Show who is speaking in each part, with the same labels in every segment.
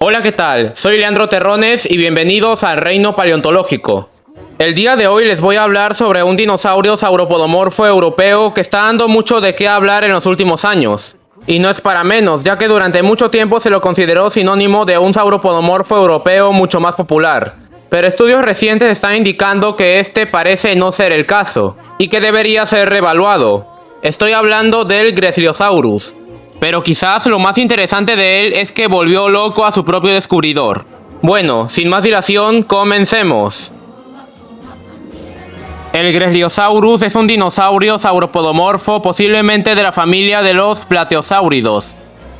Speaker 1: Hola, ¿qué tal? Soy Leandro Terrones y bienvenidos al Reino Paleontológico. El día de hoy les voy a hablar sobre un dinosaurio sauropodomorfo europeo que está dando mucho de qué hablar en los últimos años. Y no es para menos, ya que durante mucho tiempo se lo consideró sinónimo de un sauropodomorfo europeo mucho más popular. Pero estudios recientes están indicando que este parece no ser el caso, y que debería ser reevaluado. Estoy hablando del Gresliosaurus. Pero quizás lo más interesante de él es que volvió loco a su propio descubridor. Bueno, sin más dilación, comencemos. El Gresliosaurus es un dinosaurio sauropodomorfo posiblemente de la familia de los plateosáuridos.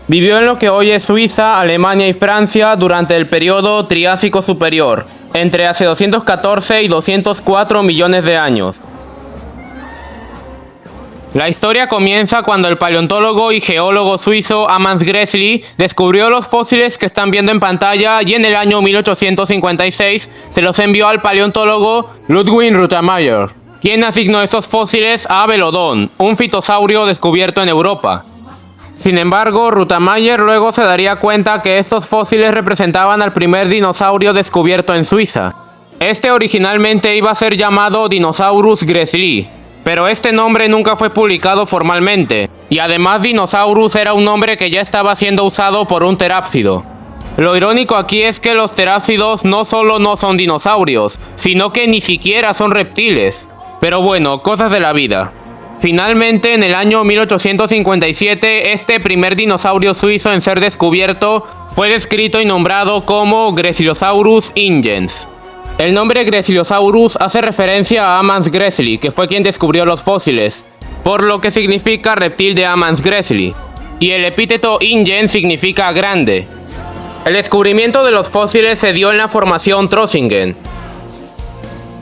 Speaker 1: Vivió en lo que hoy es Suiza, Alemania y Francia durante el periodo Triásico Superior, entre hace 214 y 204 millones de años. La historia comienza cuando el paleontólogo y geólogo suizo Amand Gressli descubrió los fósiles que están viendo en pantalla y en el año 1856 se los envió al paleontólogo Ludwig Rothenmeier, quien asignó estos fósiles a Velodon, un fitosaurio descubierto en Europa. Sin embargo, Rothenmeier luego se daría cuenta que estos fósiles representaban al primer dinosaurio descubierto en Suiza. Este originalmente iba a ser llamado Dinosaurus gressli, pero este nombre nunca fue publicado formalmente, y además Dinosaurus era un nombre que ya estaba siendo usado por un terápsido. Lo irónico aquí es que los terápsidos no solo no son dinosaurios, sino que ni siquiera son reptiles. Pero bueno, cosas de la vida. Finalmente, en el año 1857, este primer dinosaurio suizo en ser descubierto fue descrito y nombrado como Gresliosaurus ingens. El nombre Gresliosaurus hace referencia a Amand Gressli, que fue quien descubrió los fósiles, por lo que significa reptil de Amand Gressli, y el epíteto ingens significa grande. El descubrimiento de los fósiles se dio en la formación Trossingen.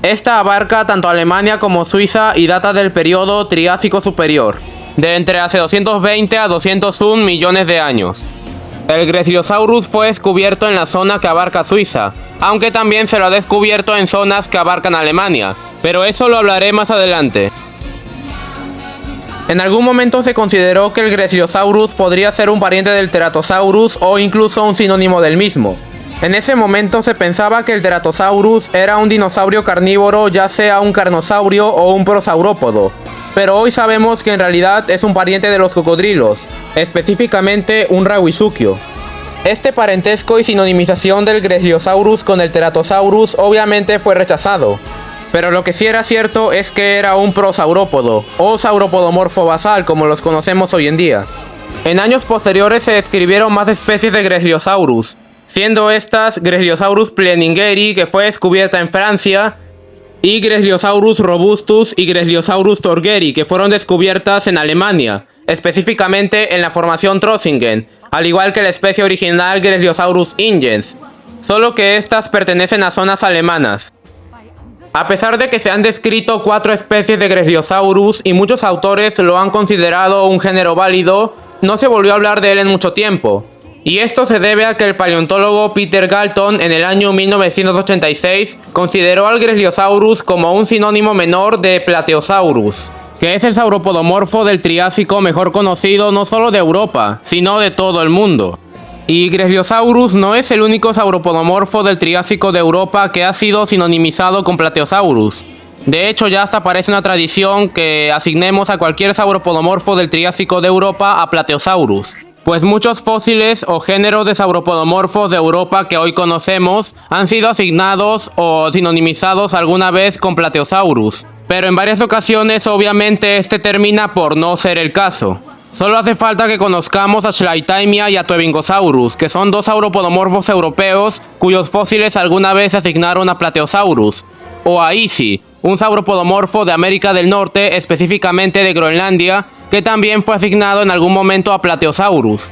Speaker 1: Esta abarca tanto Alemania como Suiza y data del periodo Triásico Superior, de entre hace 220 a 201 millones de años. El Gresliosaurus fue descubierto en la zona que abarca Suiza, aunque también se lo ha descubierto en zonas que abarcan Alemania, pero eso lo hablaré más adelante. En algún momento se consideró que el Gresliosaurus podría ser un pariente del Teratosaurus o incluso un sinónimo del mismo. En ese momento se pensaba que el Teratosaurus era un dinosaurio carnívoro, ya sea un carnosaurio o un prosaurópodo, pero hoy sabemos que en realidad es un pariente de los cocodrilos, específicamente un Rawisuchio. Este parentesco y sinonimización del Gresliosaurus con el Teratosaurus obviamente fue rechazado, pero lo que sí era cierto es que era un prosaurópodo, o sauropodomorfo basal como los conocemos hoy en día. En años posteriores se describieron más especies de Gresliosaurus, siendo estas Gresliosaurus pleiningeri, que fue descubierta en Francia, y Gresliosaurus robustus y Gresliosaurus torgeri, que fueron descubiertas en Alemania, específicamente en la formación Trossingen, al igual que la especie original Gresliosaurus ingens, solo que estas pertenecen a zonas alemanas. A pesar de que se han descrito 4 especies de Gresliosaurus y muchos autores lo han considerado un género válido, no se volvió a hablar de él en mucho tiempo. Y esto se debe a que el paleontólogo Peter Galton en el año 1986 consideró al Gresliosaurus como un sinónimo menor de Plateosaurus, que es el sauropodomorfo del Triásico mejor conocido no solo de Europa, sino de todo el mundo. Y Gresliosaurus no es el único sauropodomorfo del Triásico de Europa que ha sido sinonimizado con Plateosaurus. De hecho, ya hasta parece una tradición que asignemos a cualquier sauropodomorfo del Triásico de Europa a Plateosaurus, pues muchos fósiles o géneros de sauropodomorfos de Europa que hoy conocemos han sido asignados o sinonimizados alguna vez con Plateosaurus, pero en varias ocasiones obviamente este termina por no ser el caso. Solo hace falta que conozcamos a Schleitheimer y a Tuevingosaurus, que son 2 sauropodomorfos europeos cuyos fósiles alguna vez se asignaron a Plateosaurus, o a Isi, un sauropodomorfo de América del Norte, específicamente de Groenlandia, que también fue asignado en algún momento a Plateosaurus.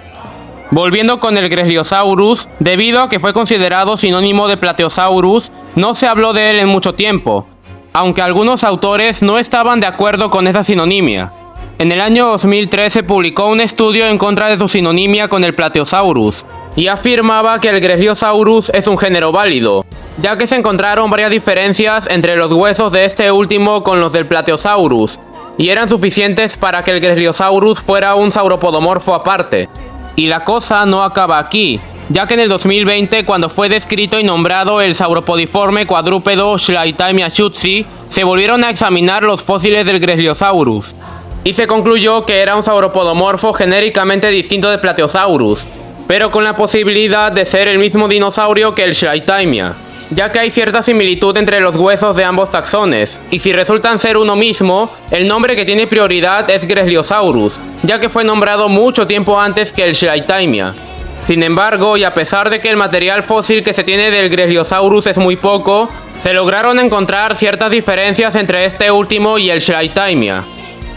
Speaker 1: Volviendo con el Gresliosaurus, debido a que fue considerado sinónimo de Plateosaurus, no se habló de él en mucho tiempo, aunque algunos autores no estaban de acuerdo con esa sinonimia. En el año 2003 se publicó un estudio en contra de su sinonimia con el Plateosaurus, y afirmaba que el Gresliosaurus es un género válido, ya que se encontraron varias diferencias entre los huesos de este último con los del Plateosaurus, y eran suficientes para que el Gresliosaurus fuera un sauropodomorfo aparte. Y la cosa no acaba aquí, ya que en el 2020, cuando fue descrito y nombrado el sauropodiforme cuadrúpedo Schleithemia schützi, se volvieron a examinar los fósiles del Greslosaurus, y se concluyó que era un sauropodomorfo genéricamente distinto del Plateosaurus, pero con la posibilidad de ser el mismo dinosaurio que el Schleithemia, ya que hay cierta similitud entre los huesos de ambos taxones, y si resultan ser uno mismo, el nombre que tiene prioridad es Greslosaurus, ya que fue nombrado mucho tiempo antes que el Schleithemia. Sin embargo, y a pesar de que el material fósil que se tiene del Greslosaurus es muy poco, se lograron encontrar ciertas diferencias entre este último y el Schleithemia,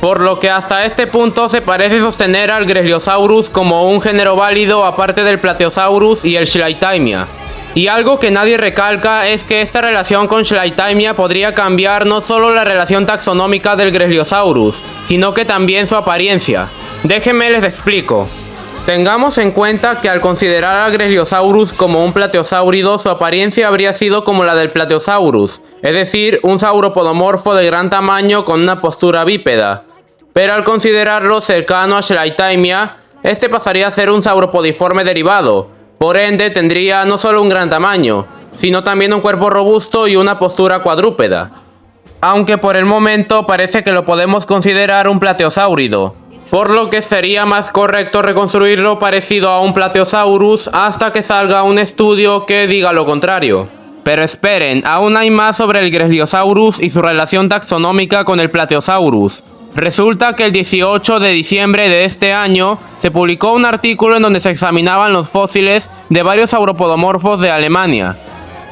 Speaker 1: por lo que hasta este punto se parece sostener al Greslosaurus como un género válido aparte del Plateosaurus y el Schleithemia. Y algo que nadie recalca es que esta relación con Schleithemia podría cambiar no solo la relación taxonómica del Greslosaurus, sino que también su apariencia. Déjenme les explico. Tengamos en cuenta que al considerar al Greslosaurus como un plateosáurido, su apariencia habría sido como la del Plateosaurus, es decir, un sauropodomorfo de gran tamaño con una postura bípeda. Pero al considerarlo cercano a Schleithemia, este pasaría a ser un sauropodiforme derivado. Por ende, tendría no solo un gran tamaño, sino también un cuerpo robusto y una postura cuadrúpeda. Aunque por el momento parece que lo podemos considerar un plateosáurido, por lo que sería más correcto reconstruirlo parecido a un Plateosaurus hasta que salga un estudio que diga lo contrario. Pero esperen, aún hay más sobre el Greslosaurus y su relación taxonómica con el Plateosaurus. Resulta que el 18 de diciembre de este año se publicó un artículo en donde se examinaban los fósiles de varios sauropodomorfos de Alemania,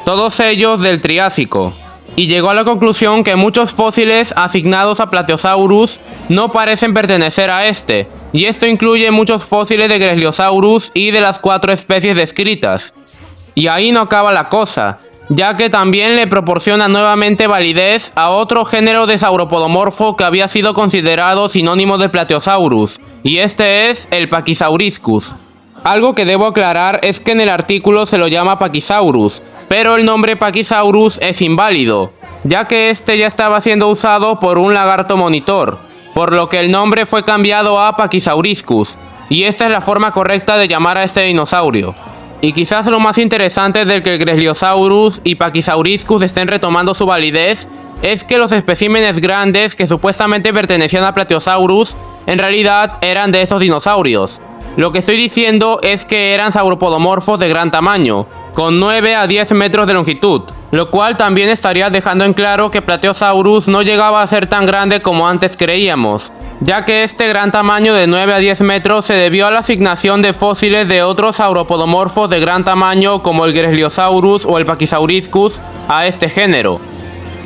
Speaker 1: todos ellos del Triásico, y llegó a la conclusión que muchos fósiles asignados a Plateosaurus no parecen pertenecer a este, y esto incluye muchos fósiles de Greslosaurus y de las 4 especies descritas. Y ahí no acaba la cosa, ya que también le proporciona nuevamente validez a otro género de sauropodomorfo que había sido considerado sinónimo de Plateosaurus, y este es el Pachysauriscus. Algo que debo aclarar es que en el artículo se lo llama Pachysaurus, pero el nombre Pachysaurus es inválido, ya que este ya estaba siendo usado por un lagarto monitor, por lo que el nombre fue cambiado a Pachysauriscus, y esta es la forma correcta de llamar a este dinosaurio. Y quizás lo más interesante del que el Greslosaurus y Pachysauriscus estén retomando su validez es que los especímenes grandes que supuestamente pertenecían a Plateosaurus en realidad eran de esos dinosaurios. Lo que estoy diciendo es que eran sauropodomorfos de gran tamaño, con 9 a 10 metros de longitud, lo cual también estaría dejando en claro que Plateosaurus no llegaba a ser tan grande como antes creíamos, ya que este gran tamaño de 9 a 10 metros se debió a la asignación de fósiles de otros sauropodomorfos de gran tamaño como el Greslosaurus o el Pachysauriscus a este género.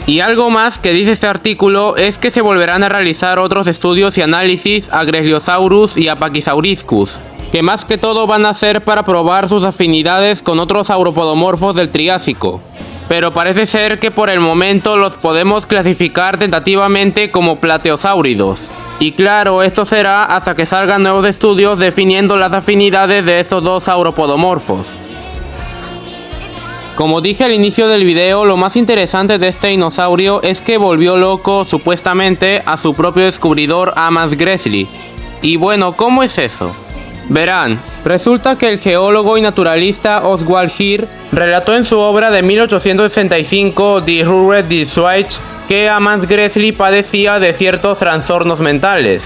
Speaker 1: Y algo más que dice este artículo es que se volverán a realizar otros estudios y análisis a Greslosaurus y a Pachysauriscus, que más que todo van a ser para probar sus afinidades con otros sauropodomorfos del Triásico. Pero parece ser que por el momento los podemos clasificar tentativamente como plateosáuridos. Y claro, esto será hasta que salgan nuevos estudios definiendo las afinidades de estos dos sauropodomorfos. Como dije al inicio del video, lo más interesante de este dinosaurio es que volvió loco supuestamente a su propio descubridor Amos Gresley. Y bueno, ¿cómo es eso? Verán, resulta que el geólogo y naturalista Oswald Heer relató en su obra de 1865 Die Ruhe des Schweiz que Amos Gresley padecía de ciertos trastornos mentales.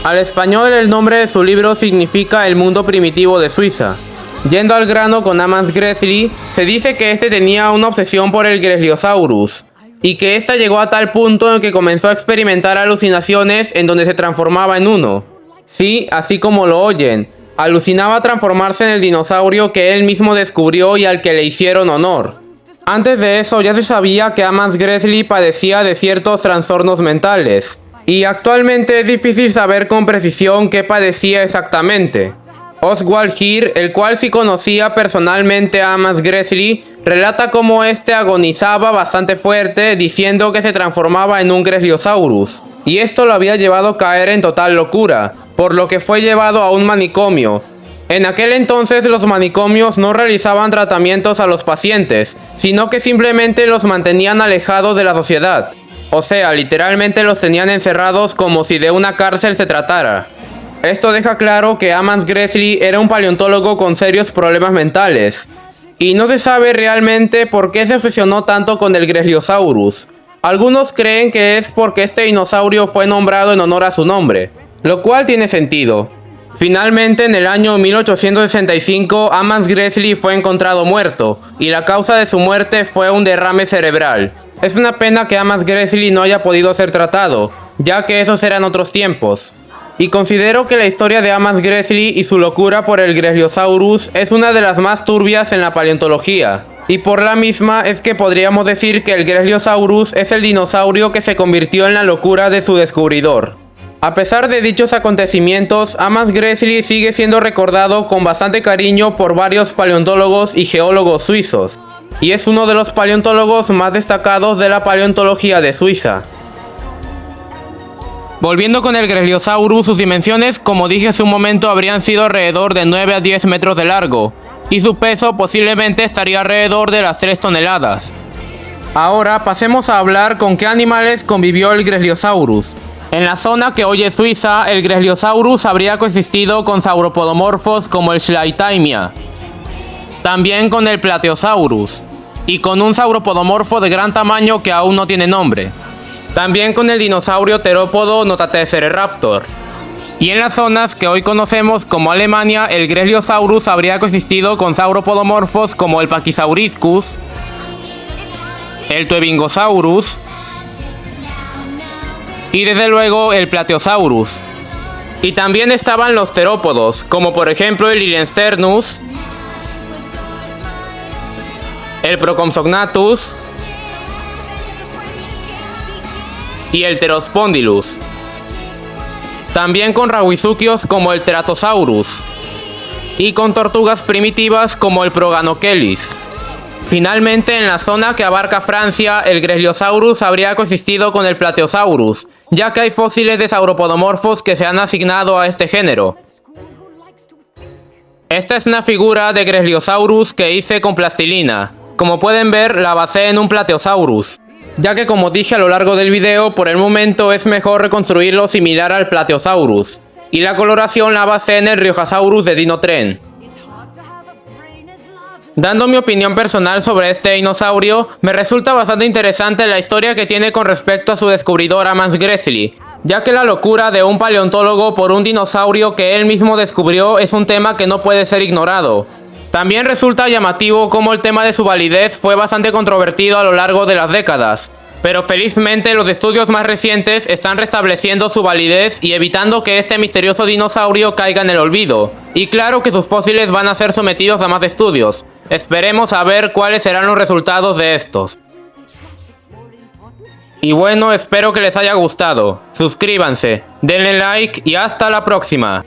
Speaker 1: Al español el nombre de su libro significa El mundo primitivo de Suiza. Yendo al grano con Amos Gresley, se dice que este tenía una obsesión por el Greslosaurus, y que esta llegó a tal punto en que comenzó a experimentar alucinaciones en donde se transformaba en uno. Sí, así como lo oyen, alucinaba transformarse en el dinosaurio que él mismo descubrió y al que le hicieron honor. Antes de eso ya se sabía que Amos Gresley padecía de ciertos trastornos mentales, y actualmente es difícil saber con precisión qué padecía exactamente. Oswald Heer, el cual sí conocía personalmente a Amos Gresley, relata cómo este agonizaba bastante fuerte diciendo que se transformaba en un Greslosaurus, y esto lo había llevado a caer en total locura, por lo que fue llevado a un manicomio. En aquel entonces los manicomios no realizaban tratamientos a los pacientes, sino que simplemente los mantenían alejados de la sociedad. O sea, literalmente los tenían encerrados como si de una cárcel se tratara. Esto deja claro que Amos Gresley era un paleontólogo con serios problemas mentales, y no se sabe realmente por qué se obsesionó tanto con el Gresliosaurus. Algunos creen que es porque este dinosaurio fue nombrado en honor a su nombre, lo cual tiene sentido. Finalmente, en el año 1865, Amos Gresley fue encontrado muerto, y la causa de su muerte fue un derrame cerebral. Es una pena que Amos Gresley no haya podido ser tratado, ya que esos eran otros tiempos. Y considero que la historia de Amos Gresley y su locura por el Gresliosaurus es una de las más turbias en la paleontología. Y por la misma es que podríamos decir que el Gresliosaurus es el dinosaurio que se convirtió en la locura de su descubridor. A pesar de dichos acontecimientos, Amos Gresley sigue siendo recordado con bastante cariño por varios paleontólogos y geólogos suizos, y es uno de los paleontólogos más destacados de la paleontología de Suiza. Volviendo con el Gresliosaurus, sus dimensiones, como dije hace un momento, habrían sido alrededor de 9 a 10 metros de largo, y su peso posiblemente estaría alrededor de las 3 toneladas. Ahora pasemos a hablar con qué animales convivió el Gresliosaurus. En la zona que hoy es Suiza, el Gresliosaurus habría coexistido con sauropodomorfos como el Schleithaimia, también con el Plateosaurus, y con un sauropodomorfo de gran tamaño que aún no tiene nombre. También con el dinosaurio terópodo Notacecereraptor. Y en las zonas que hoy conocemos como Alemania, el Gresliosaurus habría coexistido con sauropodomorfos como el Pachysauriscus, el Tuebingosaurus y desde luego el Plateosaurus. Y también estaban los terópodos, como por ejemplo el Liliensternus, el Procompsognathus y el Pterospondylus. También con rauisuquios como el Teratosaurus y con tortugas primitivas como el Proganochelys. Finalmente, en la zona que abarca Francia, el Gresliosaurus habría coexistido con el Plateosaurus, ya que hay fósiles de sauropodomorfos que se han asignado a este género. Esta es una figura de Gresliosaurus que hice con plastilina. Como pueden ver, la basé en un Plateosaurus, ya que como dije a lo largo del video, por el momento es mejor reconstruirlo similar al Plateosaurus, y la coloración la basé en el Riojasaurus de Dinotren. Dando mi opinión personal sobre este dinosaurio, me resulta bastante interesante la historia que tiene con respecto a su descubridor Amos Gresley, ya que la locura de un paleontólogo por un dinosaurio que él mismo descubrió es un tema que no puede ser ignorado. También resulta llamativo cómo el tema de su validez fue bastante controvertido a lo largo de las décadas, pero felizmente los estudios más recientes están restableciendo su validez y evitando que este misterioso dinosaurio caiga en el olvido, y claro que sus fósiles van a ser sometidos a más estudios. Esperemos a ver cuáles serán los resultados de estos. Y bueno, espero que les haya gustado. Suscríbanse, denle like y hasta la próxima.